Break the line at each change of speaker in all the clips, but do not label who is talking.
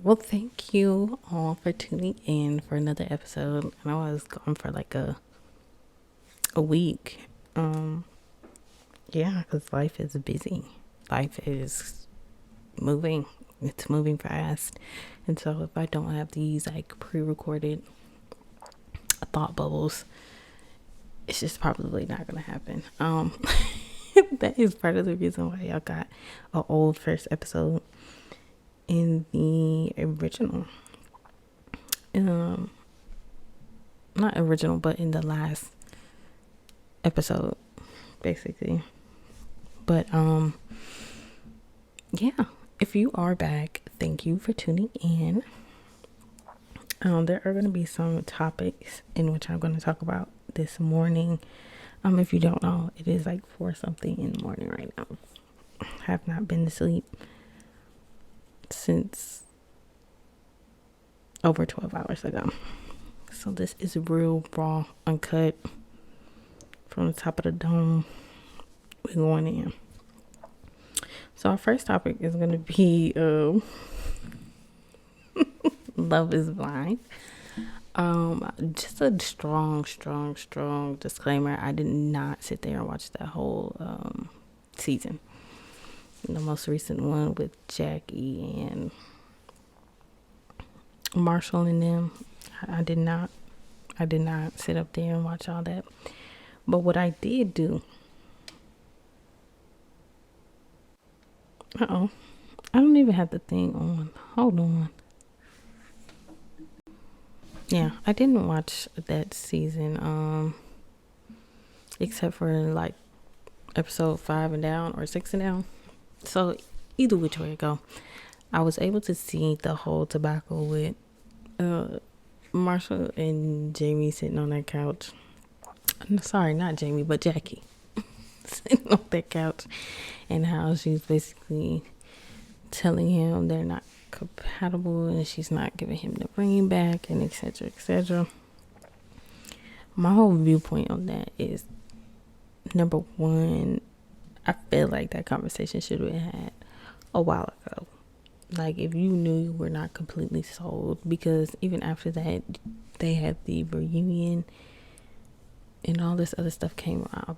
Well, thank you all for tuning in for another episode. I know I was gone for like a week. Um, yeah, because life is busy. Life is moving. It's moving fast. And so if I don't have these like pre-recorded thought bubbles, it's just probably not gonna happen. That is part of the reason why y'all got an old first episode in the original. Um, Not original, but in the last episode, basically. But yeah. If you are back, thank you for tuning in. There are going to be some topics in which I'm going to talk about this morning. If you don't know, it is like 4 something in the morning right now. I have not been to sleep since over 12 hours ago. So this is real raw, uncut from the top of the dome. We're going in. So our first topic is going to be Love is Blind. Just a strong disclaimer. I did not sit there and watch that whole season. The most recent one with Jackie and Marshall and them. I did not sit up there and watch all that. But what I did do, I don't even have the thing on. Hold on. Yeah, I didn't watch that season, except for like episode 5 and down or 6 and down. So either which way it go, I was able to see the whole tobacco with Marshall and Jamie sitting on that couch. Sorry, not Jamie, but Jackie sitting on that couch, and how she's basically telling him they're not compatible and she's not giving him the ring back, and etc. My whole viewpoint on that is, number one, I feel like that conversation should have been had a while ago. Like, if you knew you were not completely sold, because even after that they had the reunion and all this other stuff came out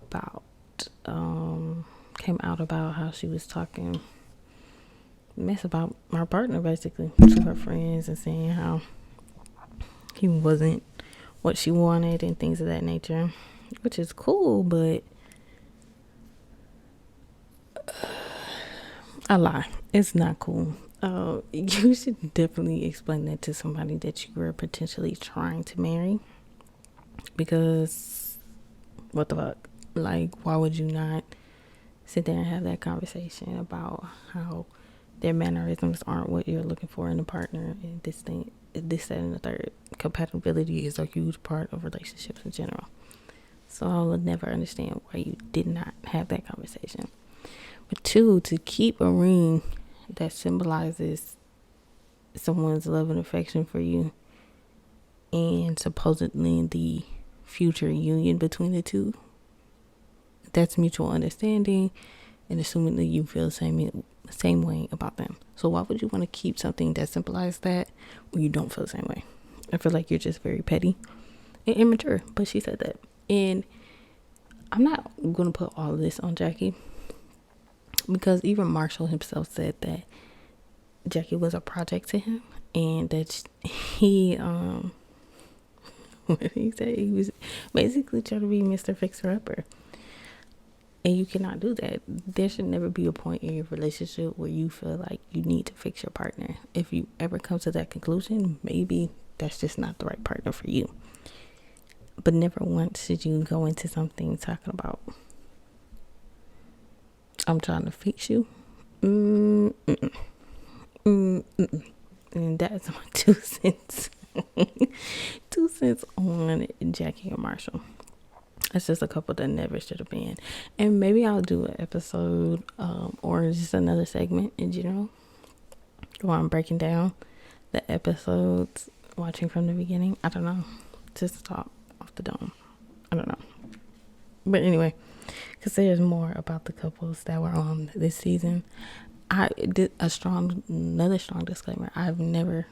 about how she was talking mess about my partner, basically, to her friends, and saying how he wasn't what she wanted and things of that nature, which is cool, but I lie, it's not cool. You should definitely explain that to somebody that you were potentially trying to marry, because what the fuck, like, why would you not sit there and have that conversation about how their mannerisms aren't what you're looking for in a partner, and this, that, and the third. Compatibility is a huge part of relationships in general. So I will never understand why you did not have that conversation. But 2, to keep a ring that symbolizes someone's love and affection for you, and supposedly the future union between the two, that's mutual understanding, and assuming that you feel the same way about them. So why would you want to keep something that symbolizes that when you don't feel the same way? I feel like you're just very petty and immature. But she said that, and I'm not going to put all of this on Jackie, because even Marshall himself said that Jackie was a project to him, and that he what did he say? He was basically trying to be Mr. Fixer-Upper. And you cannot do that. There should never be a point in your relationship where you feel like you need to fix your partner. If you ever come to that conclusion, maybe that's just not the right partner for you. But never once should you go into something talking about, I'm trying to fix you. And that's my 2 cents. 2 cents on Jackie and Marshall. It's just a couple that never should have been. And maybe I'll do an episode or just another segment in general where I'm breaking down the episodes, watching from the beginning. I don't know. Just talk off the dome. I don't know. But anyway, because there's more about the couples that were on this season. I did another strong disclaimer. I've never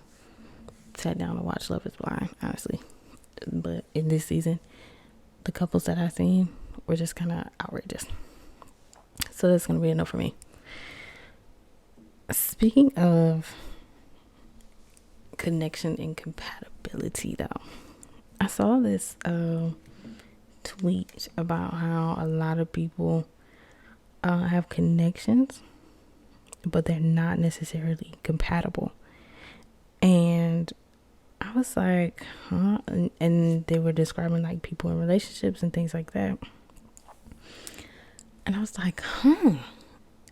sat down and watched Love is Blind, honestly. But in this season, the couples that I've seen were just kind of outrageous. So that's going to be enough for me. Speaking of connection and compatibility, though, I saw this tweet about how a lot of people have connections, but they're not necessarily compatible. And I was like, huh? And they were describing like people in relationships and things like that. And I was like,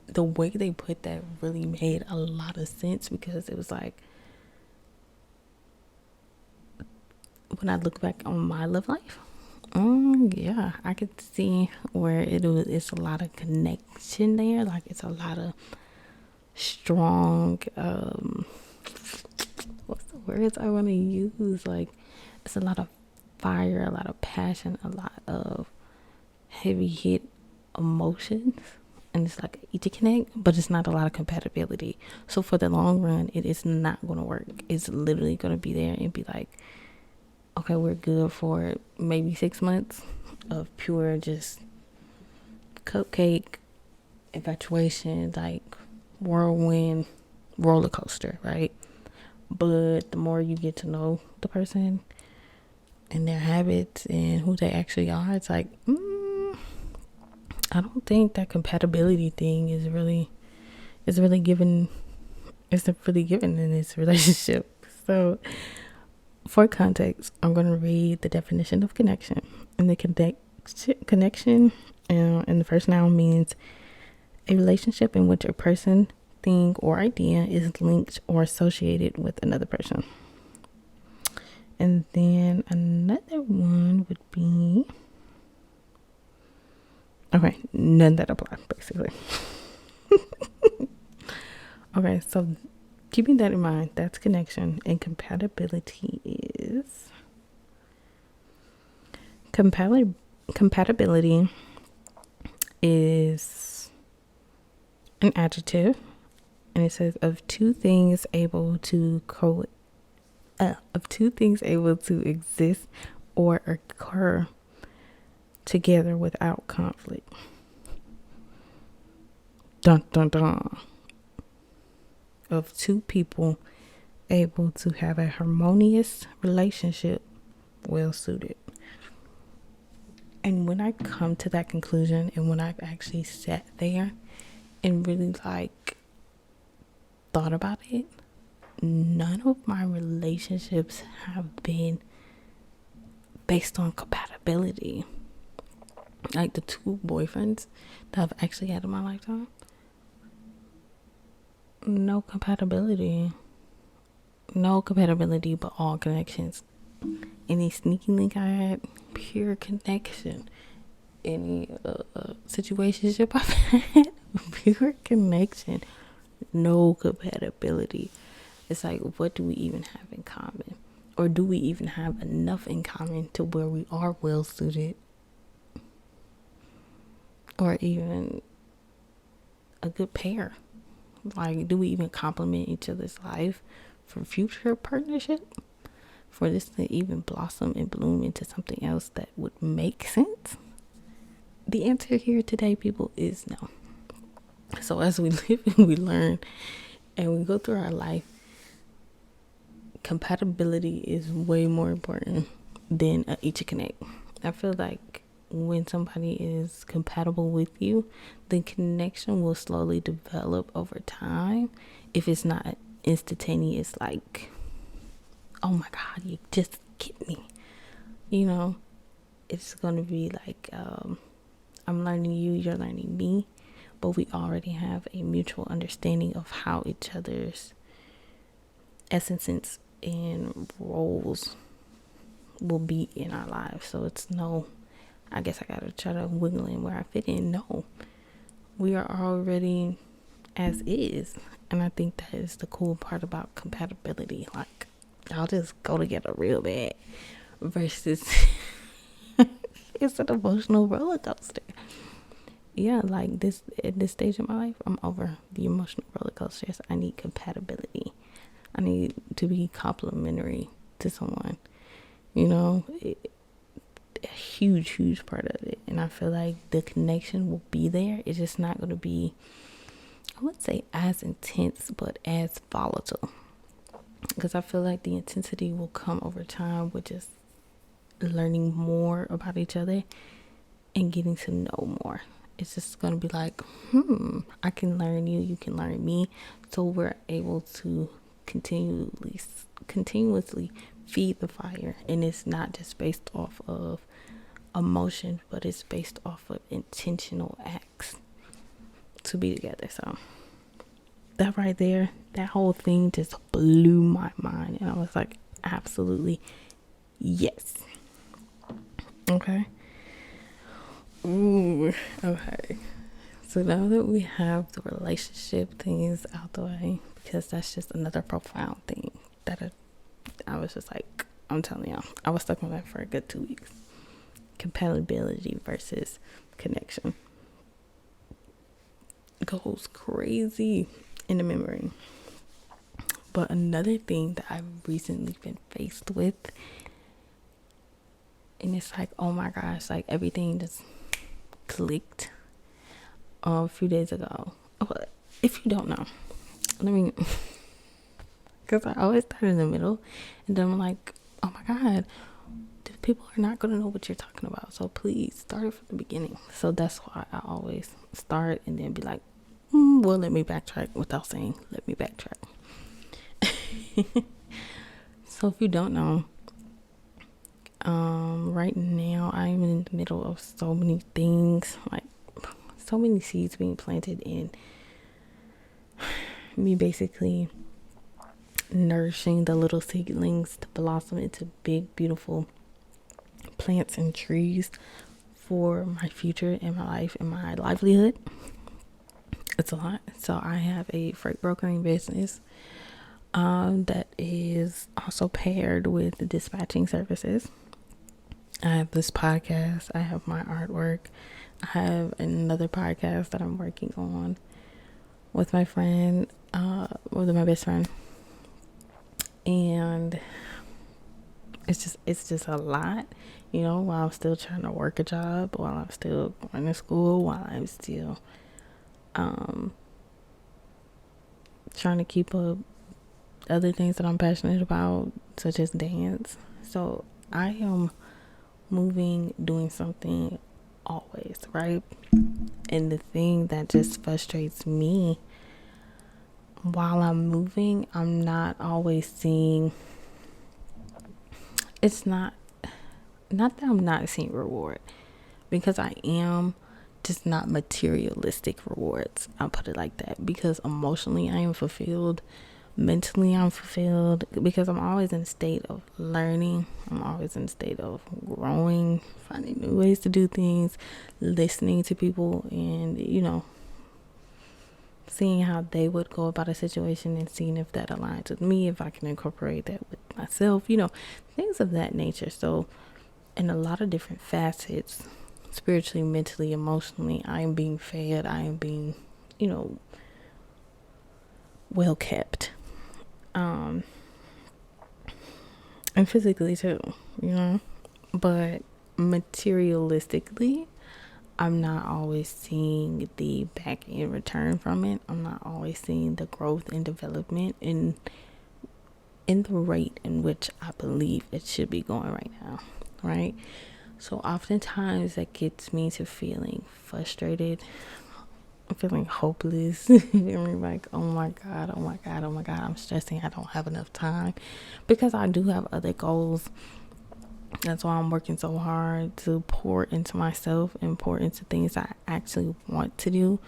the way they put that really made a lot of sense, because it was like, when I look back on my love life, yeah, I could see where it's a lot of connection there. Like, it's a lot of strong, what's the words I want to use? Like, it's a lot of fire, a lot of passion, a lot of heavy hit emotions, and it's like easy connect, but it's not a lot of compatibility. So for the long run, it is not going to work. It's literally going to be there and be like, okay, we're good for maybe 6 months of pure just cupcake infatuation, like whirlwind roller coaster, right? But the more you get to know the person and their habits and who they actually are, it's like, I don't think that compatibility thing is really given. Isn't really given in this relationship. So, for context, I'm going to read the definition of connection. And the connection in the first noun means a relationship in which a person, thing, or idea is linked or associated with another person. And then another one would be, okay, none that apply, basically. Okay, so keeping that in mind, that's connection. And compatibility is compatibility is an adjective, and it says of two things able to exist or occur together without conflict. Dun dun dun. Of two people able to have a harmonious relationship, well suited. And when I come to that conclusion, and when I've actually sat there and really like thought about it, none of my relationships have been based on compatibility. Like the two boyfriends that I've actually had in my lifetime, no compatibility, but all connections. Any sneaky link I had, pure connection. Any situationship I've had, pure connection, no compatibility. It's like, what do we even have in common? Or do we even have enough in common to where we are well suited? Or even a good pair? Like, do we even complement each other's life for future partnership? For this to even blossom and bloom into something else that would make sense? The answer here today, people, is no. So as we live and we learn and we go through our life, compatibility is way more important than each connect. I feel like when somebody is compatible with you, the connection will slowly develop over time. If it's not instantaneous, like, oh my God, you just get me. You know, it's going to be like, I'm learning you, you're learning me. But we already have a mutual understanding of how each other's essences and roles will be in our lives. So it's no, I guess I gotta try to wiggle in where I fit in. No, we are already as is. And I think that is the cool part about compatibility. Like, y'all just go together real bad versus it's an emotional roller coaster. yeah, like this at this stage of my life, I'm over the emotional roller coasters. I need compatibility. I need to be complimentary to someone. You know, a huge part of it. And I feel like the connection will be there. It's just not going to be, I wouldn't say as intense, but as volatile. Because I feel like the intensity will come over time with just learning more about each other and getting to know more. It's just going to be like, I can learn you, you can learn me. So we're able to continuously feed the fire. And it's not just based off of emotion, but it's based off of intentional acts to be together. So that right there, that whole thing just blew my mind. And I was like, absolutely yes. Okay. Ooh, okay. So now that we have the relationship things out the way, because that's just another profound thing that I was just like, I'm telling y'all, I was stuck on that for a good 2 weeks. Compatibility versus connection goes crazy in the memory. But another thing that I've recently been faced with, and it's like, oh my gosh, like everything just clicked a few days ago. If you don't know, let me, because I always start in the middle, and then I'm like, oh my god, people are not going to know what you're talking about, so please start it from the beginning. So that's why I always start and then be like, well, let me backtrack without saying let me backtrack. So if you don't know, right now I'm in the middle of so many things, like so many seeds being planted in me, basically nourishing the little seedlings to blossom into big beautiful plants and trees for my future and my life and my livelihood. It's a lot. So I have a freight brokering business that is also paired with dispatching services. I have this podcast. I have my artwork. I have another podcast that I'm working on with my friend, with my best friend. And it's just a lot, you know, while I'm still trying to work a job, while I'm still going to school, while I'm still trying to keep up other things that I'm passionate about, such as dance. So I am moving, doing something always, right? And the thing that just frustrates me, while I'm moving, I'm not always seeing, it's not that I'm not seeing reward, because I am, just not materialistic rewards. I'll put it like that, because emotionally I am fulfilled, mentally I'm fulfilled, because I'm always in a state of learning. I'm always in a state of growing, finding new ways to do things, listening to people, and you know, seeing how they would go about a situation and seeing if that aligns with me, if I can incorporate that with myself, you know, things of that nature. So in a lot of different facets, spiritually, mentally, emotionally, I am being fed. I am being, you know, well kept. And physically too, you know. But materialistically, I'm not always seeing the back end return from it. I'm not always seeing the growth and development in the rate in which I believe it should be going right now, right? So oftentimes that gets me to feeling frustrated, feeling hopeless, feeling like, oh my god, I'm stressing, I don't have enough time, because I do have other goals. That's why I'm working so hard to pour into myself and pour into things I actually want to do,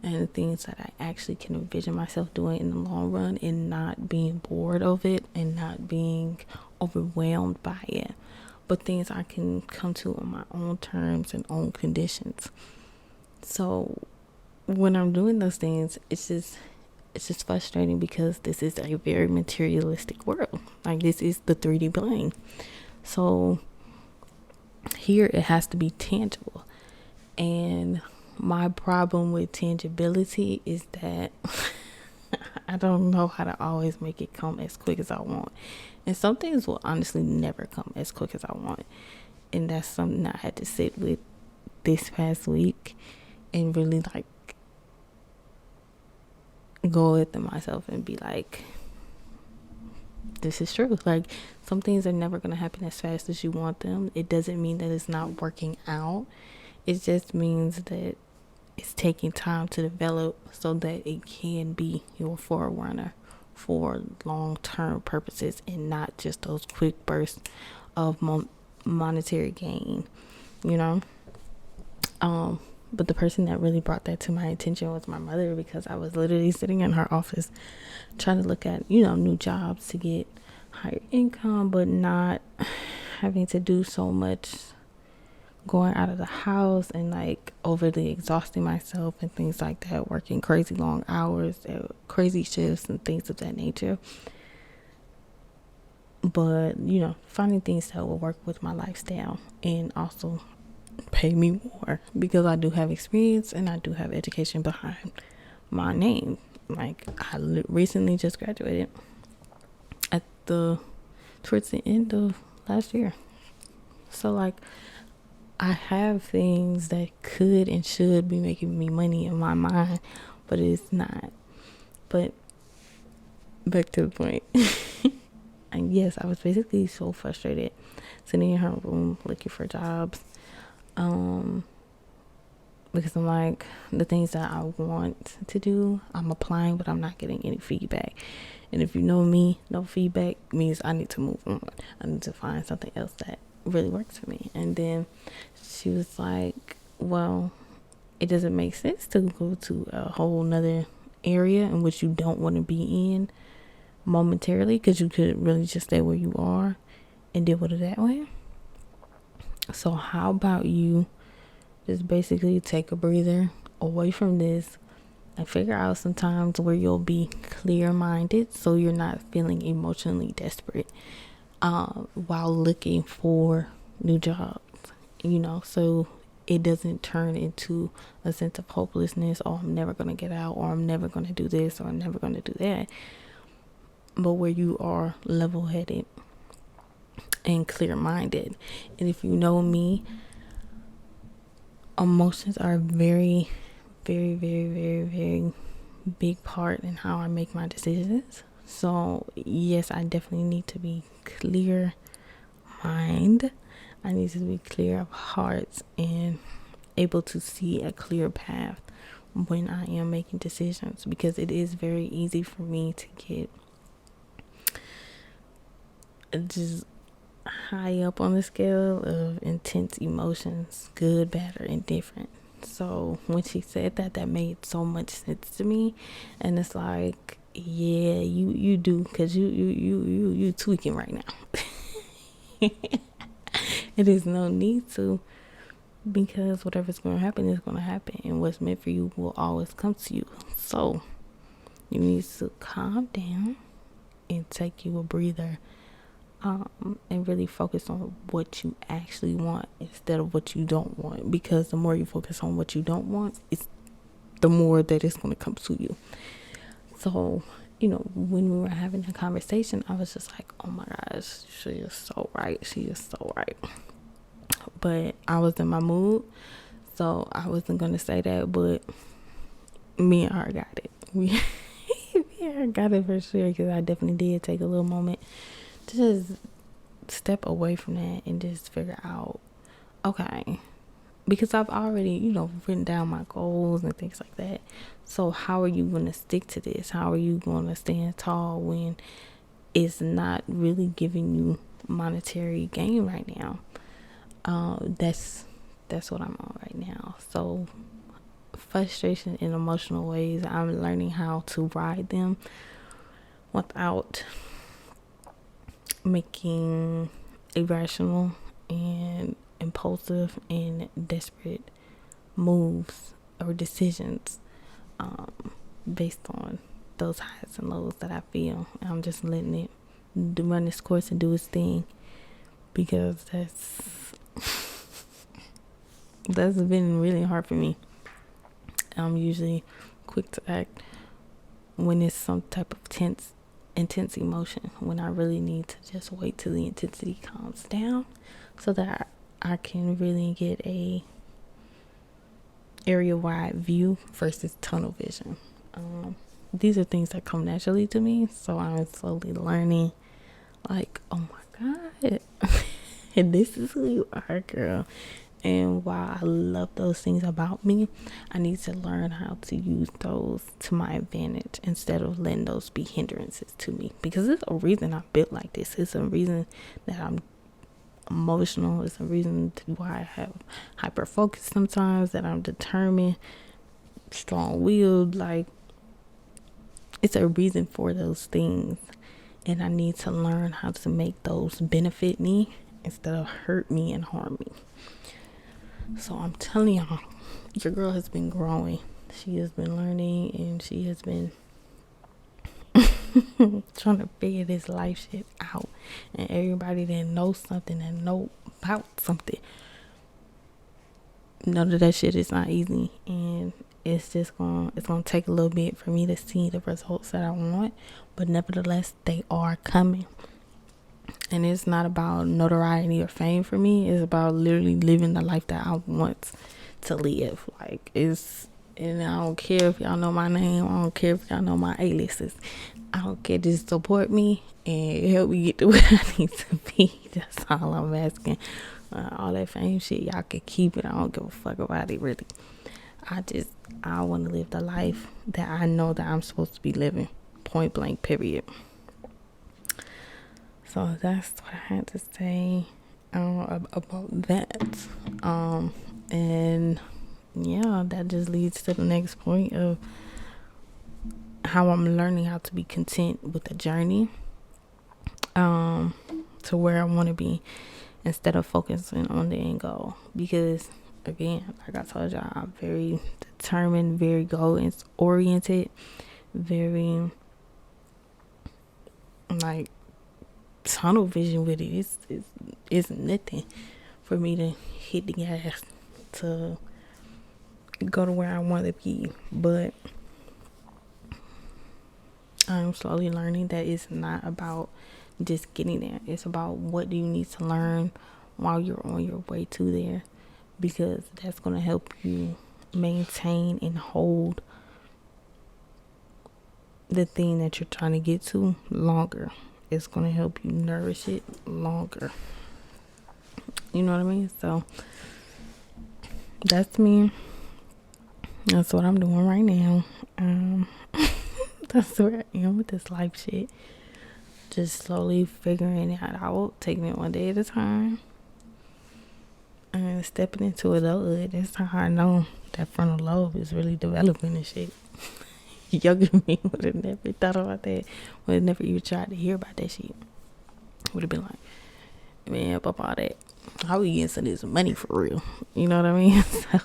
and the things that I actually can envision myself doing in the long run, and not being bored of it and not being overwhelmed by it, but things I can come to on my own terms and own conditions. So when I'm doing those things, it's just frustrating, because this is a very materialistic world. Like, this is the 3D plane. So here it has to be tangible. And my problem with tangibility is that I don't know how to always make it come as quick as I want. And some things will honestly never come as quick as I want. And that's something I had to sit with this past week and really like go within myself and be like, this is true. Like, some things are never going to happen as fast as you want them. It doesn't mean that it's not working out. It just means that it's taking time to develop so that it can be your forerunner for long-term purposes and not just those quick bursts of monetary gain, you know. But the person that really brought that to my attention was my mother, because I was literally sitting in her office trying to look at, new jobs to get higher income, but not having to do so much going out of the house and like overly exhausting myself and things like that, working crazy long hours, crazy shifts and things of that nature. But, finding things that will work with my lifestyle and also pay me more, because I do have experience and I do have education behind my name. Like, I recently just graduated towards the end of last year. So like, I have things that could and should be making me money in my mind, but it's not. But back to the point. And yes, I was basically so frustrated sitting in her room looking for jobs. Because I'm like, the things that I want to do, I'm applying, but I'm not getting any feedback. And if you know me, no feedback means I need to move on. I need to find something else that really works for me. And then she was like, well, it doesn't make sense to go to a whole nother area in which you don't want to be in momentarily, because you could really just stay where you are and deal with it that way. So how about you just basically take a breather away from this and figure out some times where you'll be clear-minded, so you're not feeling emotionally desperate while looking for new jobs, so it doesn't turn into a sense of hopelessness, or I'm never going to get out, or I'm never going to do this, or I'm never going to do that. But where you are level-headed and clear-minded. And if you know me, emotions are very, very, very, very, very big part in how I make my decisions. So yes, I definitely need to be clear mind. I need to be clear of heart and able to see a clear path when I am making decisions, because it is very easy for me to get just high up on the scale of intense emotions, good, bad, or indifferent. So when she said that, that made so much sense to me. And it's like, yeah, you do, because you tweaking right now. It is no need to, because whatever's going to happen is going to happen, and what's meant for you will always come to you. So you need to calm down and take you a breather, and really focus on what you actually want instead of what you don't want, because the more you focus on what you don't want, it's the more that it's going to come to you. So when we were having a conversation, I was just like, oh my gosh, she is so right. She is so right. But I was in my mood, so I wasn't going to say that, but me and her got it. Me and her got it for sure, because I definitely did take a little moment to just step away from that and just figure out, okay, because I've already, written down my goals and things like that. So how are you going to stick to this? How are you going to stand tall when it's not really giving you monetary gain right now? That's what I'm on right now. So frustration in emotional ways, I'm learning how to ride them without making irrational and impulsive and desperate moves or decisions based on those highs and lows that I feel. I'm just letting it run its course and do its thing, because that's been really hard for me. I'm usually quick to act when it's some type of intense emotion, when I really need to just wait till the intensity calms down so that I can really get a area wide view versus tunnel vision. These are things that come naturally to me, so I'm slowly learning, like, oh my god, and this is who you are, girl. And while I love those things about me, I need to learn how to use those to my advantage instead of letting those be hindrances to me. Because there's a reason I'm built like this. It's a reason that I'm emotional. It's a reason why I have hyper focus sometimes, that I'm determined, strong willed. Like, it's a reason for those things. And I need to learn how to make those benefit me instead of hurt me and harm me. So I'm telling y'all, your girl has been growing. She has been learning, and she has been trying to figure this life shit out. And everybody that knows something and know about something, know that shit is not easy, and it's gonna take a little bit for me to see the results that I want, but nevertheless they are coming. And it's not about notoriety or fame for me. It's about literally living the life that I want to live. Like, and I don't care if y'all know my name. I don't care if y'all know my aliases. I don't care. Just support me and help me get to where I need to be. That's all I'm asking. All that fame shit, y'all can keep it. I don't give a fuck about it, really. I want to live the life that I know that I'm supposed to be living. Point blank, period. So that's what I had to say about that. And yeah, that just leads to the next point of how I'm learning how to be content with the journey, to where I want to be, instead of focusing on the end goal. Because again, like I told y'all, I'm very determined, very goal oriented, very like tunnel vision with it. It's nothing for me to hit the gas to go to where I want to be. But I'm slowly learning that it's not about just getting there. It's about what do you need to learn while you're on your way to there, because that's going to help you maintain and hold the thing that you're trying to get to longer. It's going to help you nourish it longer. You know what I mean? So that's me. That's what I'm doing right now. That's where I am with this life shit. Just slowly figuring it out, taking it one day at a time, and stepping into adulthood. That's how I know that frontal lobe is really developing and shit. Younger than me would have never thought about that. Would have never even tried to hear about that shit. Would have been like, man, up all that. How we getting some of this money for real? You know what I mean? So,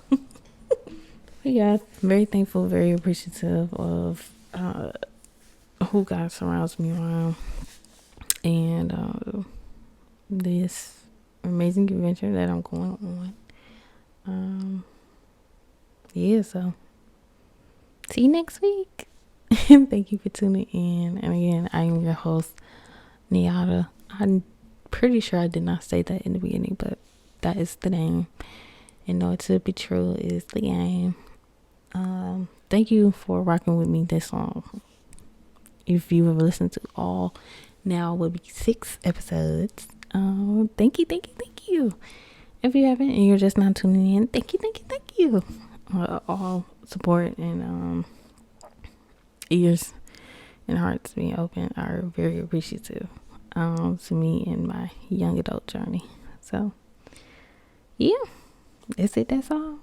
yeah, very thankful, very appreciative of who God surrounds me around, and this amazing adventure that I'm going on. Yeah, so see you next week. Thank you for tuning in. And again, I am your host, Niata. I'm pretty sure I did not say that in the beginning, but that is the name. And know it to be true is the game. Thank you for rocking with me this long. If you have listened to all, now will be 6 episodes. Thank you. If you haven't and you're just not tuning in, thank you. All support and ears and hearts being open are very appreciative to me in my young adult journey. So yeah, that's it. That's all.